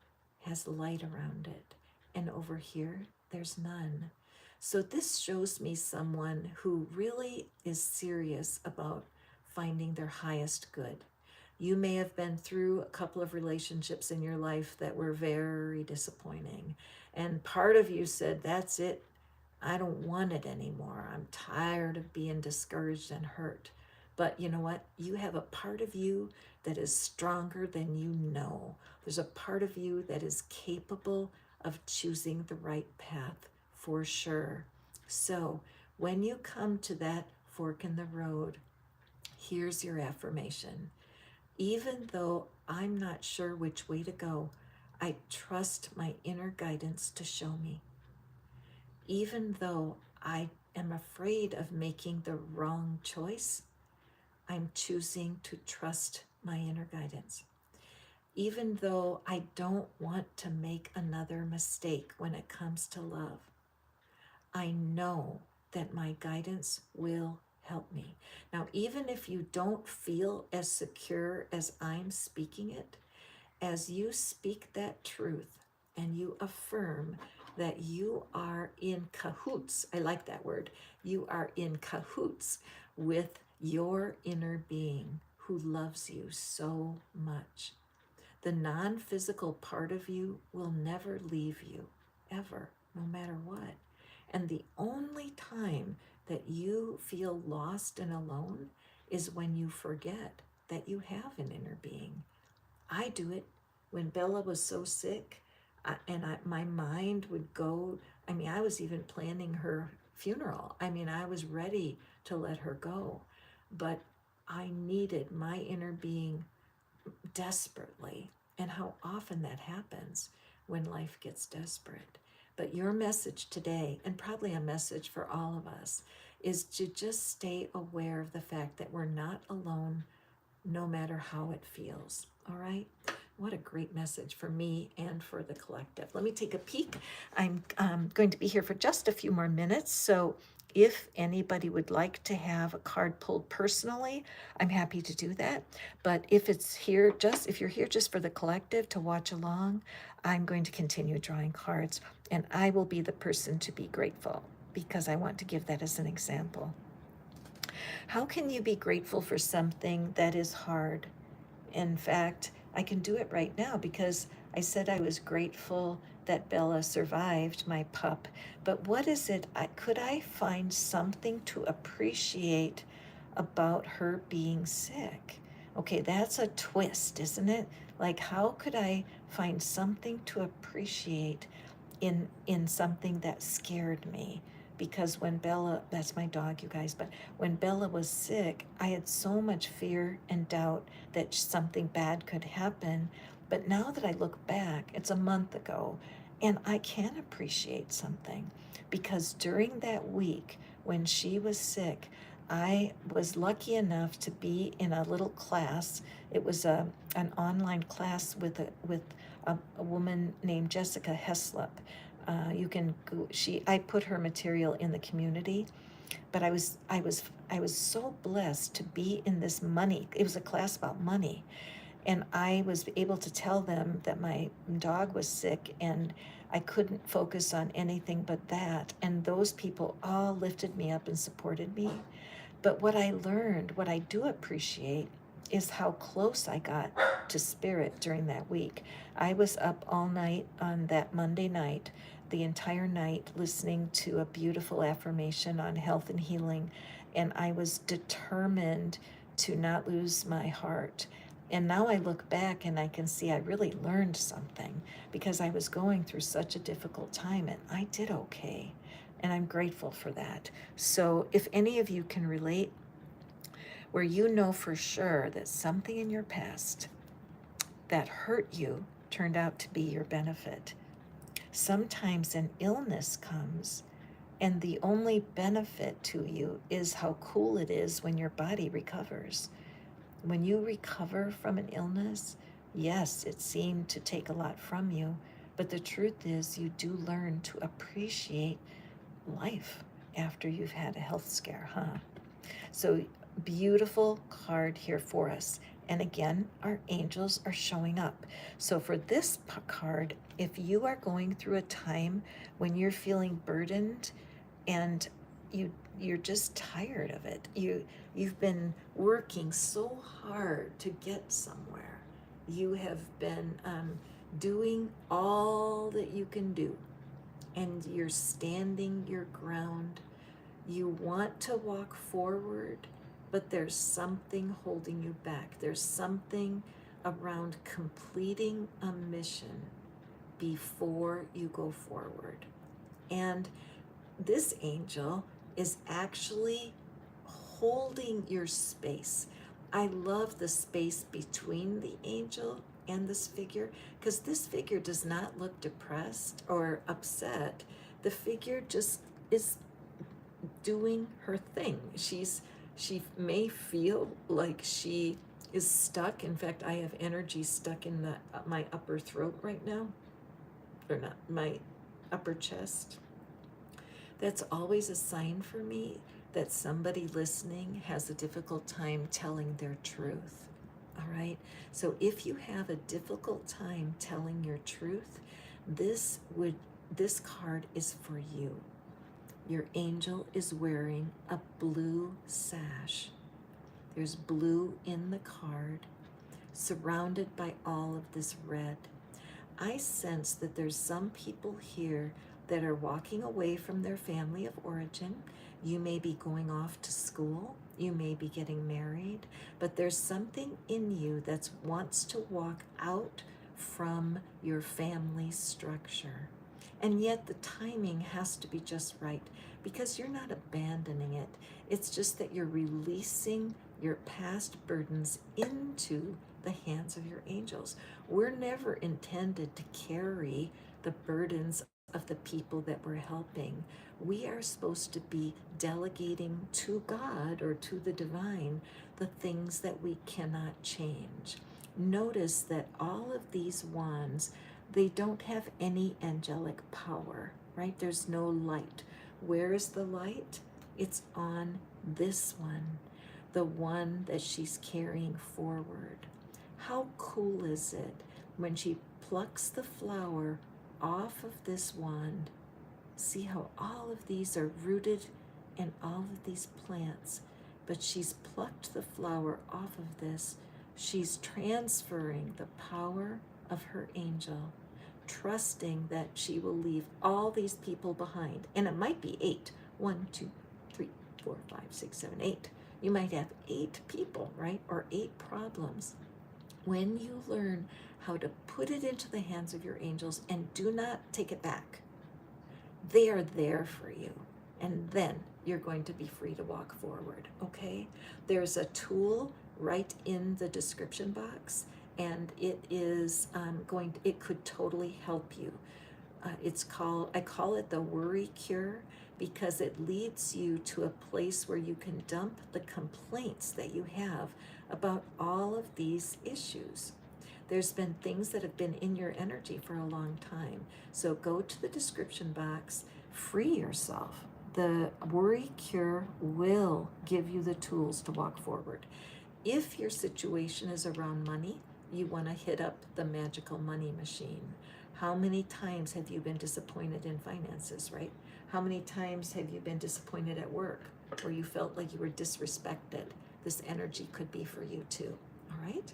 has light around it. And over here, there's none. So this shows me someone who really is serious about finding their highest good. You may have been through a couple of relationships in your life that were very disappointing. And part of you said, that's it. I don't want it anymore. I'm tired of being discouraged and hurt. But you know what? You have a part of you that is stronger than you know. There's a part of you that is capable of choosing the right path for sure. So when you come to that fork in the road, here's your affirmation. Even though I'm not sure which way to go, I trust my inner guidance to show me. Even though I am afraid of making the wrong choice, I'm choosing to trust my inner guidance. Even though I don't want to make another mistake when it comes to love, I know that my guidance will help me. Now, even if you don't feel as secure as I'm speaking it, as you speak that truth and you affirm that you are in cahoots, I like that word, you are in cahoots with your inner being who loves you so much. The non-physical part of you will never leave you, ever, no matter what. And the only time that you feel lost and alone is when you forget that you have an inner being. I do it. When Bella was so sick, my mind would go, I was even planning her funeral. I was ready to let her go, but I needed my inner being desperately. And how often that happens when life gets desperate. But your message today, and probably a message for all of us, is to just stay aware of the fact that we're not alone, no matter how it feels. All right? What a great message for me and for the collective. Let me take a peek. I'm going to be here for just a few more minutes. So if anybody would like to have a card pulled personally, I'm happy to do that. But if you're here just for the collective to watch along, I'm going to continue drawing cards, and I will be the person to be grateful because I want to give that as an example. How can you be grateful for something that is hard? In fact, I can do it right now because I said I was grateful that Bella survived, my pup. But what is it? Could I find something to appreciate about her being sick? Okay, that's a twist, isn't it? Like, how could I find something to appreciate in something that scared me? Because when Bella, that's my dog, you guys, but when Bella was sick, I had so much fear and doubt that something bad could happen. But now that I look back, it's a month ago, and I can appreciate something because during that week when she was sick, I was lucky enough to be in a little class. It was an online class with a woman named Jessica Heslop. You can go, I put her material in the community, but I was so blessed to be in this money. It was a class about money, and I was able to tell them that my dog was sick and I couldn't focus on anything but that. And those people all lifted me up and supported me. But what I learned, what I do appreciate, is how close I got to spirit during that week. I was up all night on that Monday night, the entire night, listening to a beautiful affirmation on health and healing. And I was determined to not lose my heart. And now I look back and I can see I really learned something because I was going through such a difficult time and I did okay. And I'm grateful for that. So if any of you can relate, where you know for sure that something in your past that hurt you turned out to be your benefit. Sometimes an illness comes, and the only benefit to you is how cool it is when your body recovers. When you recover from an illness, yes, it seemed to take a lot from you, but the truth is you do learn to appreciate life after you've had a health scare, huh? So, beautiful card here for us. And again, our angels are showing up. So, for this card, if you are going through a time when you're feeling burdened and you're just tired of it, you've been working so hard to get somewhere. You have been doing all that you can do, and you're standing your ground. You want to walk forward, but there's something holding you back. There's something around completing a mission before you go forward. And this angel is actually holding your space. I love the space between the angel and this figure because this figure does not look depressed or upset. The figure just is doing her thing. She may feel like she is stuck. In fact, I have energy stuck in my upper throat right now, or not, my upper chest. That's always a sign for me that somebody listening has a difficult time telling their truth. All right? So if you have a difficult time telling your truth, this card is for you. Your angel is wearing a blue sash. There's blue in the card, surrounded by all of this red. I sense that there's some people here that are walking away from their family of origin. You may be going off to school. You may be getting married. But there's something in you that wants to walk out from your family structure. And yet the timing has to be just right because you're not abandoning it. It's just that you're releasing your past burdens into the hands of your angels. We're never intended to carry the burdens of the people that we're helping. We are supposed to be delegating to God or to the divine the things that we cannot change. Notice that all of these wands, they don't have any angelic power, right? There's no light. Where is the light? It's on this one, the one that she's carrying forward. How cool is it when she plucks the flower off of this wand? See how all of these are rooted in all of these plants, but she's plucked the flower off of this She's transferring the power of her angel, trusting that she will leave all these people behind. And it might be 8. 1, 2, 3, 4, 5, 6, 7, 8. You might have 8 people, right? Or 8 problems. When you learn how to put it into the hands of your angels and do not take it back, they are there for you. And then you're going to be free to walk forward, okay? There's a tool right in the description box, and it is it could totally help you. I call it the worry cure, because it leads you to a place where you can dump the complaints that you have about all of these issues. There's been things that have been in your energy for a long time. So go to the description box, free yourself. The worry cure will give you the tools to walk forward. If your situation is around money, you want to hit up the magical money machine. How many times have you been disappointed in finances, right? How many times have you been disappointed at work, where you felt like you were disrespected? This energy could be for you too, all right?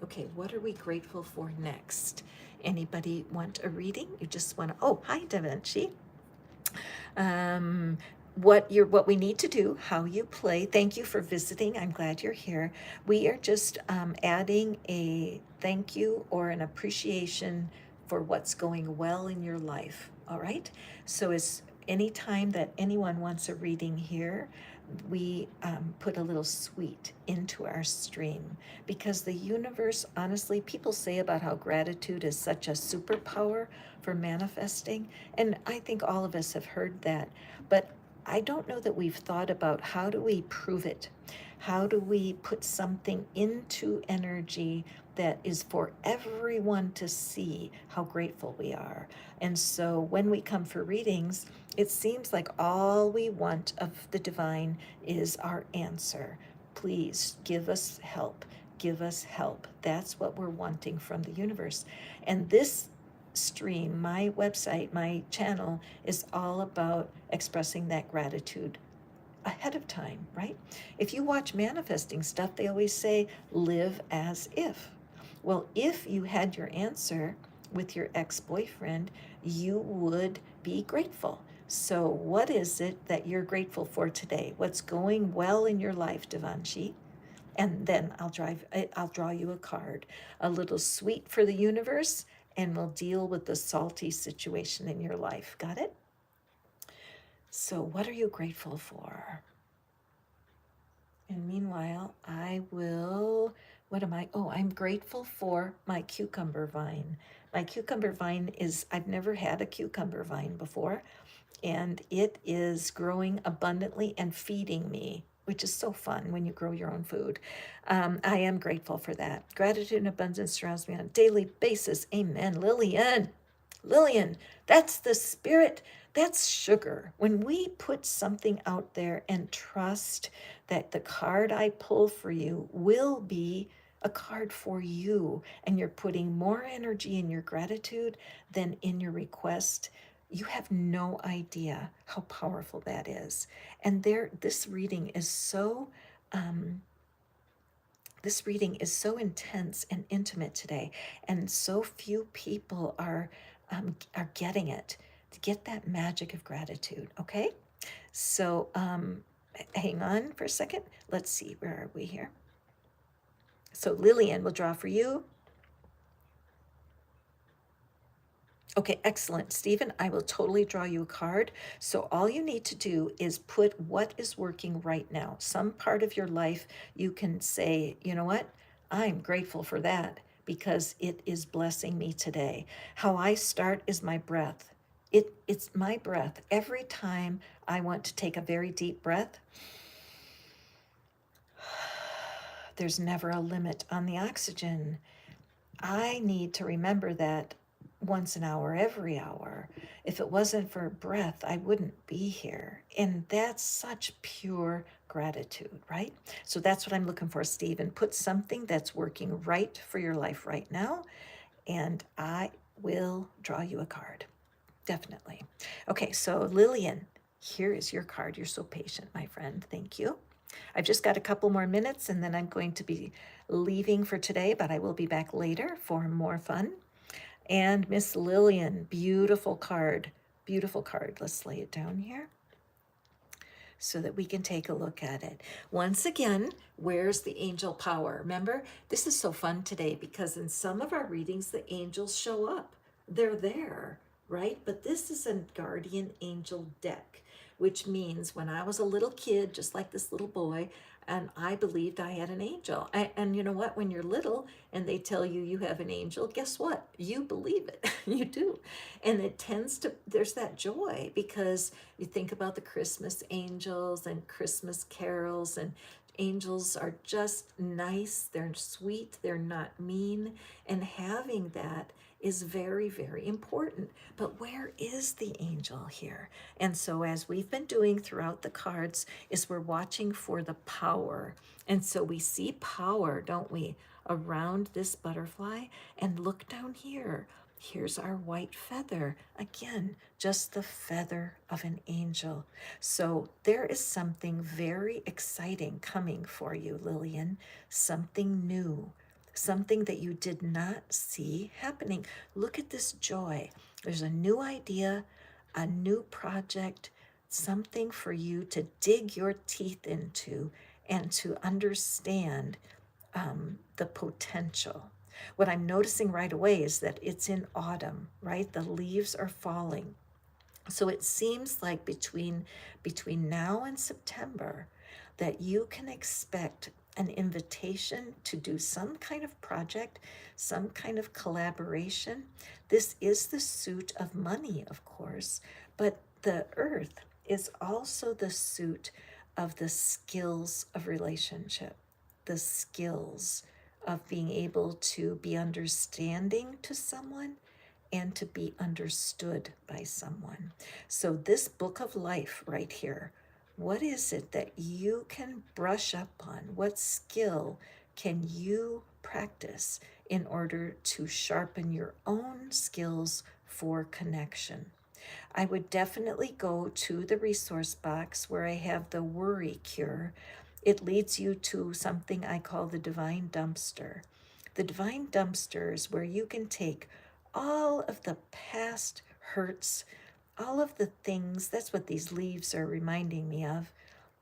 Okay, what are we grateful for next? Anybody want a reading? You just want to, oh, hi, Da Vinci. What we need to do, how you play. Thank you for visiting. I'm glad you're here. We are just adding a thank you or an appreciation for what's going well in your life. All right. So it's anytime that anyone wants a reading here, we put a little sweet into our stream, because the universe, honestly, people say about how gratitude is such a superpower for manifesting, and I think all of us have heard that, but I don't know that we've thought about how do we prove it? How do we put something into energy that is for everyone to see how grateful we are? And so when we come for readings, it seems like all we want of the divine is our answer. Please give us help. Give us help. That's what we're wanting from the universe. And this stream, my website, my channel, is all about expressing that gratitude ahead of time, right? If you watch manifesting stuff, they always say, live as if. Well, if you had your answer with your ex-boyfriend, you would be grateful. So what is it that you're grateful for today? What's going well in your life, Devanshi? And then I'll draw you a card, a little sweet for the universe, and we'll deal with the salty situation in your life. Got it? So what are you grateful for? And meanwhile, I'm grateful for my cucumber vine. My cucumber vine I've never had a cucumber vine before, and it is growing abundantly and feeding me, which is so fun when you grow your own food. I am grateful for that. Gratitude and abundance surrounds me on a daily basis. Amen. Lillian, that's the spirit. That's sugar. When we put something out there and trust that the card I pull for you will be a card for you, and you're putting more energy in your gratitude than in your request, you have no idea how powerful that is. And this reading is so intense and intimate today, and so few people are getting it. To get that magic of gratitude, okay? So hang on for a second. Let's see, where are we here? So Lillian will draw for you. Okay, excellent. Stephen, I will totally draw you a card. So all you need to do is put what is working right now. Some part of your life you can say, you know what? I'm grateful for that because it is blessing me today. How I start is my breath. It's my breath. Every time I want to take a very deep breath, there's never a limit on the oxygen. I need to remember that once an hour, every hour. If it wasn't for breath, I wouldn't be here. And that's such pure gratitude, right? So that's what I'm looking for, Stephen. Put something that's working right for your life right now, and I will draw you a card. Definitely. Okay, so Lillian, here is your card. You're so patient, my friend. Thank you. I've just got a couple more minutes and then I'm going to be leaving for today, but I will be back later for more fun. And Miss Lillian, beautiful card. Beautiful card. Let's lay it down here so that we can take a look at it. Once again, where's the angel power? Remember, this is so fun today because in some of our readings, the angels show up. They're there, right? But this is a guardian angel deck, which means when I was a little kid, just like this little boy, and I believed I had an angel. And you know what? When you're little and they tell you you have an angel, guess what? You believe it. You do. And it tends to, there's that joy because you think about the Christmas angels and Christmas carols, and angels are just nice. They're sweet. They're not mean. And having that is very, very important. But where is the angel here? And so as we've been doing throughout the cards is we're watching for the power. And so we see power, don't we, around this butterfly. And look down here. Here's our white feather. Again, just the feather of an angel. So there is something very exciting coming for you, Lillian. Something new. Something that you did not see happening. Look at this joy. There's a new idea, a new project, something for you to dig your teeth into and to understand the potential. What I'm noticing right away is that it's in autumn, right? The leaves are falling. So it seems like between now and September that you can expect an invitation to do some kind of project, some kind of collaboration. This is the suit of money, of course, but the earth is also the suit of the skills of relationship, the skills of being able to be understanding to someone and to be understood by someone. So, this book of life right here, what is it that you can brush up on? What skill can you practice in order to sharpen your own skills for connection? I would definitely go to the resource box where I have the worry cure. It leads you to something I call the divine dumpster. The divine dumpster is where you can take all of the past hurts, all of the things. That's what these leaves are reminding me of.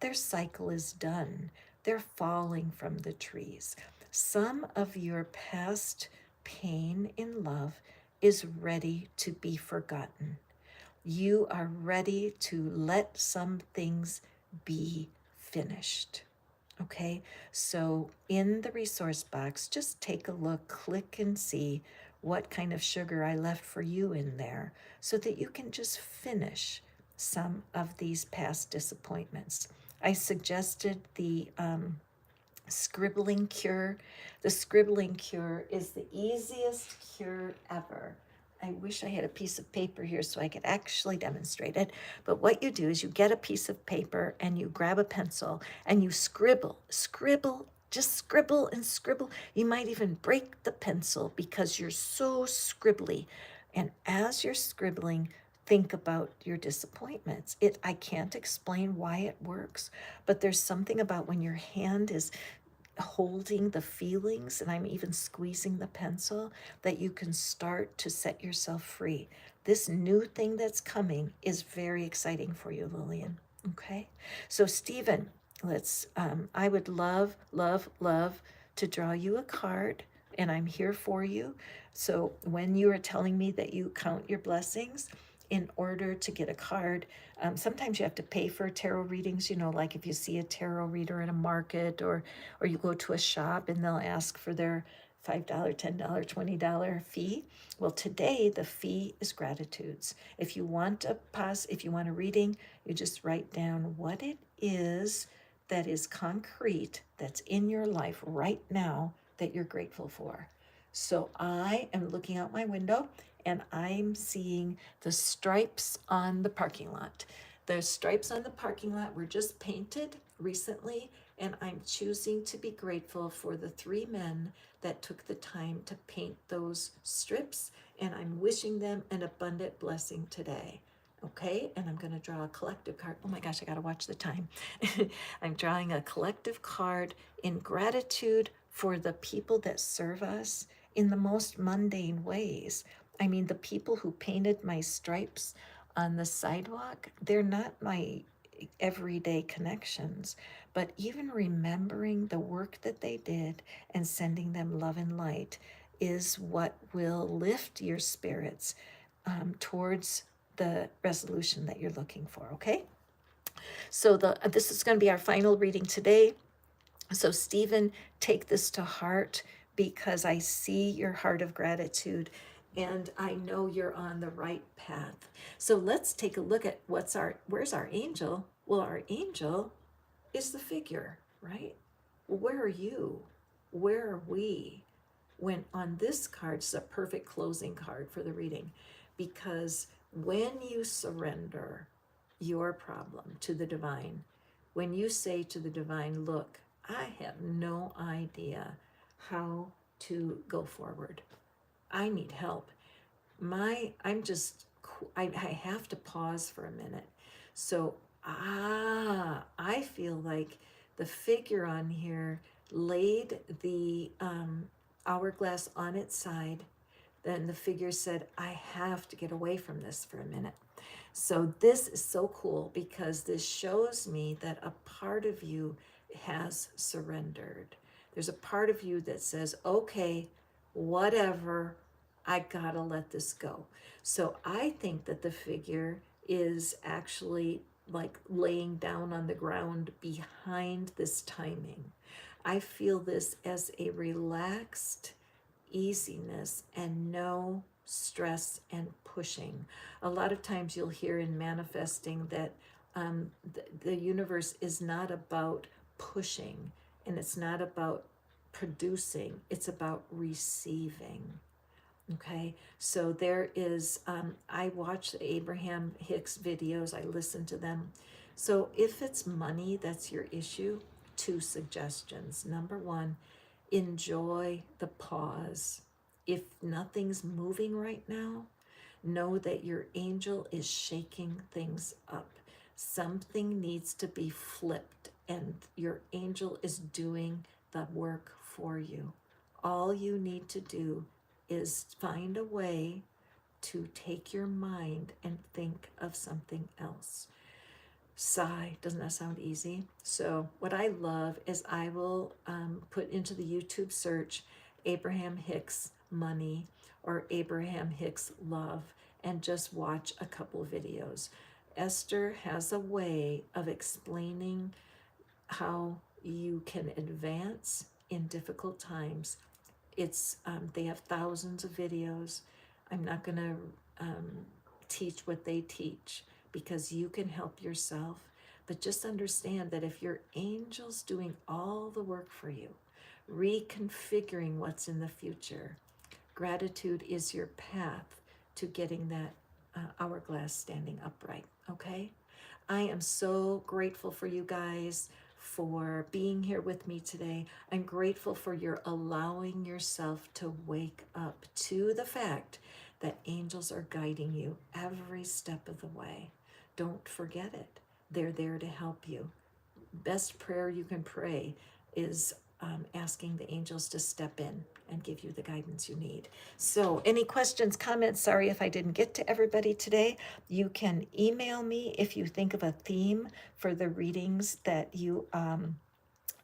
Their cycle is done. They're falling from the trees. Some of your past pain in love is ready to be forgotten. You are ready to let some things be finished. Okay, so in the resource box, just take a look, click and see what kind of sugar I left for you in there so that you can just finish some of these past disappointments. I suggested the scribbling cure. The scribbling cure is the easiest cure ever. I wish I had a piece of paper here so I could actually demonstrate it. But what you do is you get a piece of paper and you grab a pencil and you scribble, just scribble and scribble. You might even break the pencil because you're so scribbly. And as you're scribbling, think about your disappointments. I can't explain why it works, but there's something about when your hand is holding the feelings and I'm even squeezing the pencil that you can start to set yourself free. This new thing that's coming is very exciting for you, Lillian. Okay, so Stephen, I would love, love, love to draw you a card, and I'm here for you. So when you are telling me that you count your blessings, in order to get a card, sometimes you have to pay for tarot readings, like if you see a tarot reader in a market or you go to a shop and they'll ask for their $5, $10, $20 fee. Well, today the fee is gratitudes. If you want if you want a reading, you just write down what it is that is concrete, that's in your life right now that you're grateful for. So I am looking out my window and I'm seeing the stripes on the parking lot. The stripes on the parking lot were just painted recently, and I'm choosing to be grateful for the 3 men that took the time to paint those strips, and I'm wishing them an abundant blessing today. Okay, and I'm going to draw a collective card. Oh my gosh, I got to watch the time. I'm drawing a collective card in gratitude for the people that serve us in the most mundane ways. I mean, the people who painted my stripes on the sidewalk, they're not my everyday connections, but even remembering the work that they did and sending them love and light is what will lift your spirits towards the resolution that you're looking for. Okay, so this is going to be our final reading today. So Stephen, take this to heart, because I see your heart of gratitude and I know you're on the right path. So let's take a look at where's our angel? Well, our angel is the figure, right? Well, where are you? Where are we? When on this card, it's a perfect closing card for the reading, because when you surrender your problem to the divine, when you say to the divine, look, I have no idea how to go forward. I need help. I have to pause for a minute. So, I feel like the figure on here laid the hourglass on its side. Then the figure said, I have to get away from this for a minute. So this is so cool, because this shows me that a part of you has surrendered. There's a part of you that says, okay, whatever, I gotta let this go. So I think that the figure is actually like laying down on the ground behind this timing. I feel this as a relaxed easiness and no stress and pushing. A lot of times you'll hear in manifesting that the universe is not about pushing, and it's not about producing, it's about receiving. Okay, so there is, I watch the Abraham Hicks videos, I listen to them. So if it's money that's your issue, two suggestions. Number one, enjoy the pause. If nothing's moving right now, know that your angel is shaking things up. Something needs to be flipped, and your angel is doing the work for you. All you need to do is find a way to take your mind and think of something else. Sigh. Doesn't that sound easy? So what I love is I will put into the YouTube search Abraham Hicks money or Abraham Hicks love, and just watch a couple of videos. Esther has a way of explaining how you can advance in difficult times. It's they have thousands of videos. I'm not going to teach what they teach, because you can help yourself. But just understand that if your angel's doing all the work for you, reconfiguring what's in the future, gratitude is your path to getting that hourglass standing upright. Okay? I am so grateful for you guys for being here with me today. I'm grateful for your allowing yourself to wake up to the fact that angels are guiding you every step of the way. Don't forget it. They're there to help you. Best prayer you can pray is asking the angels to step in and give you the guidance you need. So any questions, comments? Sorry if I didn't get to everybody today. You can email me if you think of a theme for the readings that you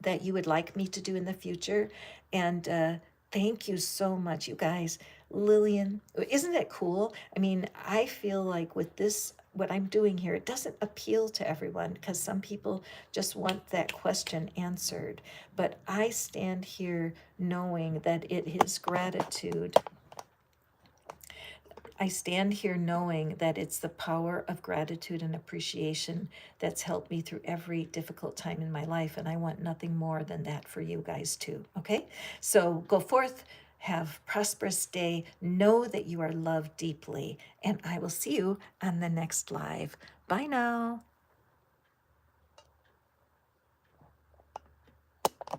would like me to do in the future. And thank you so much, you guys. Lillian, isn't it cool? I mean, I feel like with this, what I'm doing here, it doesn't appeal to everyone, because some people just want that question answered. But I stand here knowing that it is gratitude. I stand here knowing that it's the power of gratitude and appreciation that's helped me through every difficult time in my life. And I want nothing more than that for you guys too. Okay? So go forth, have prosperous day. Know that you are loved deeply. And I will see you on the next live. Bye now.